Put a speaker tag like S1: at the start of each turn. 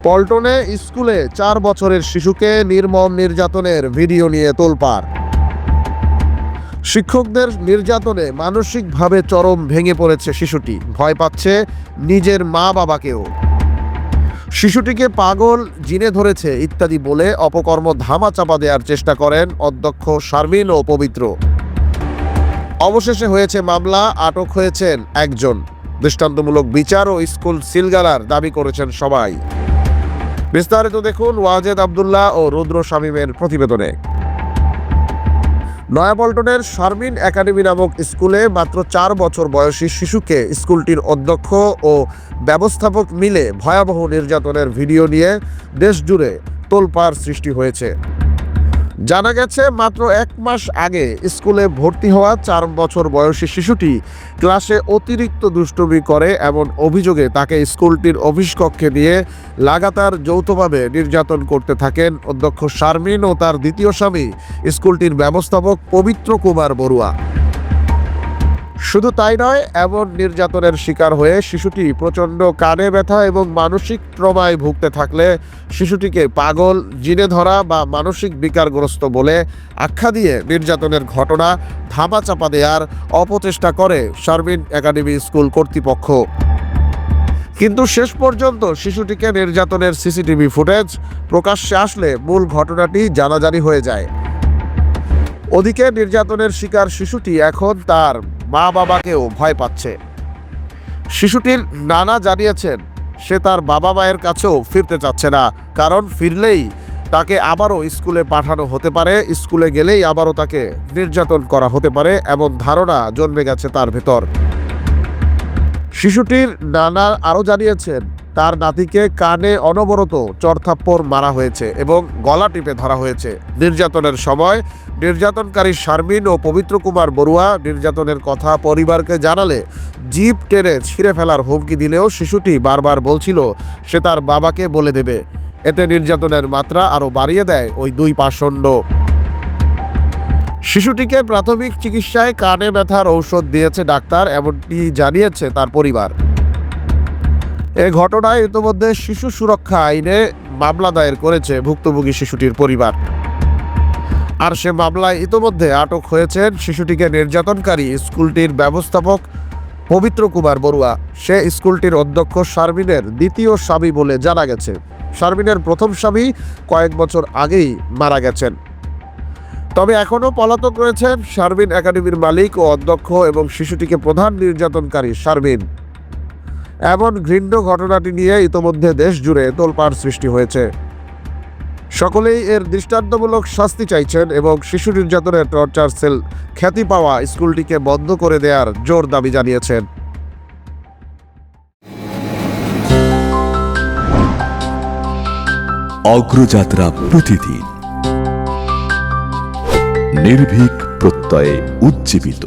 S1: পল্টনে স্কুলে 4 বছরের শিশুকে নির্মম নির্যাতনের ভিডিও নিয়ে তোলপাড়। শিক্ষকদের নির্যাতনে মানসিকভাবে চরম ভেঙে পড়েছে শিশুটি, ভয় পাচ্ছে নিজের মা বাবাকেও। শিশুটিকে পাগল, জিনে ধরেছে ইত্যাদি বলে অপকর্ম ধামাচাপা দেওয়ার চেষ্টা করেন অধ্যক্ষ শারমিন ও পবিত্র। অবশেষে হয়েছে মামলা, আটক হয়েছেন একজন। দৃষ্টান্তমূলক বিচার ও স্কুল সিলগালার দাবি করেছেন সবাই। বিস্তারিত দেখুন ওয়াজেদ আব্দুল্লাহ ও রুদ্র শামীমের প্রতিবেদনে। নয়াপল্টনের শারমিন একাডেমি নামক স্কুলে মাত্র 4 বছর বয়সী শিশুকে স্কুলটির অধ্যক্ষ ও ব্যবস্থাপক মিলে ভয়াবহ নির্যাতনের ভিডিও নিয়ে দেশজুড়ে তোলপাড় সৃষ্টি হয়েছে। জানা গেছে, মাত্র 1 মাস আগে স্কুলে ভর্তি হওয়া 4 বছর বয়সী শিশুটি ক্লাসে অতিরিক্ত দুষ্টুমি করে এমন অভিযোগে তাকে স্কুলটির অফিস কক্ষে নিয়ে লাগাতার যৌথভাবে নির্যাতন করতে থাকেন অধ্যক্ষ শারমিন ও তার দ্বিতীয় স্বামী স্কুলটির ব্যবস্থাপক পবিত্র কুমার বড়ুয়া। শুধু তাই নয়, এমন নির্যাতনের শিকার হয়ে শিশুটি প্রচণ্ড কানে ব্যথা এবং মানসিক ট্রমায় ভুগতে থাকলে শিশুটিকে পাগল, জিনে ধরা বা মানসিক বিকারগ্রস্ত বলে আখ্যা দিয়ে নির্যাতনের ঘটনা ধামাচাপা দেওয়ার অপচেষ্টা করে শারমিন একাডেমি স্কুল কর্তৃপক্ষ। কিন্তু শেষ পর্যন্ত শিশুটিকে নির্যাতনের সিসিটিভি ফুটেজ প্রকাশ্যে আসলে মূল ঘটনাটি জানাজানি হয়ে যায়। ওদিকে নির্যাতনের শিকার শিশুটি এখন তার মা বাবাকেও ভয় পাচ্ছে। শিশুটির নানা জানিয়েছেন সে তার বাবা মায়ের কাছেও ফিরতে চাচ্ছে না, কারণ ফিরলেই তাকে আবারও স্কুলে পাঠানো হতে পারে, স্কুলে গেলেই আবারও তাকে নির্যাতন করা হতে পারে এমন ধারণা জন্মে গেছে তার ভেতর। শিশুটির নানা আরও জানিয়েছেন তার নাতিকে কানে অনবরত চড়থাপ্পড় মারা হয়েছে এবং গলা টিপে ধরা হয়েছে। নির্যাতনের সময় নির্যাতনকারী শারমিন ও পবিত্র কুমার বড়ুয়া নির্যাতনের কথা পরিবারকে জানালে জিভ টেনে ছিঁড়ে ফেলার হুমকি দিলেও শিশুটি বারবার বলছিল সে তার বাবাকে বলে দেবে। এতে নির্যাতনের মাত্রা আরও বাড়িয়ে দেয় ওই দুই পাষণ্ড। শিশুটিকে প্রাথমিক চিকিৎসায় কানে ব্যথার ঔষধ দিয়েছে ডাক্তার, এমনটি জানিয়েছে তার পরিবার। এ ঘটনায় ইতিমধ্যে শিশু সুরক্ষা আইনে মামলা দায়ের করেছে ভুক্তভোগী শিশুটির পরিবার। আর সে মামলায় ইতিমধ্যে আটক হয়েছেন শিশুটিকে নির্যাতনকারী স্কুলটির ব্যবস্থাপক পবিত্র কুমার বড়ুয়া। সে স্কুলটির অধ্যক্ষ শারমিনের দ্বিতীয় স্বামী বলে জানা গেছে। শারমিনের প্রথম স্বামী কয়েক বছর আগেই মারা গেছেন। তবে এখনও পলাতক রয়েছেন শারমিন একাডেমির মালিক ও অধ্যক্ষ এবং শিশুটিকে প্রধান নির্যাতনকারী শারমিন। এমন ঘৃণ্য ঘটনাটি নিয়ে ইতোমধ্যে দেশ জুড়ে তোলপাড় সৃষ্টি হয়েছে। সকলেই এর দৃষ্টান্তমূলক শাস্তি চাইছেন এবং শিশু নির্যাতনের টর্চার সেল খ্যাতি পাওয়া স্কুলটিকে বন্ধ করে দেওয়ার জোর দাবি জানিয়েছেন।
S2: অগ্রযাত্রা প্রতিদিন, নির্ভীক প্রত্যয়ে উজ্জীবিত।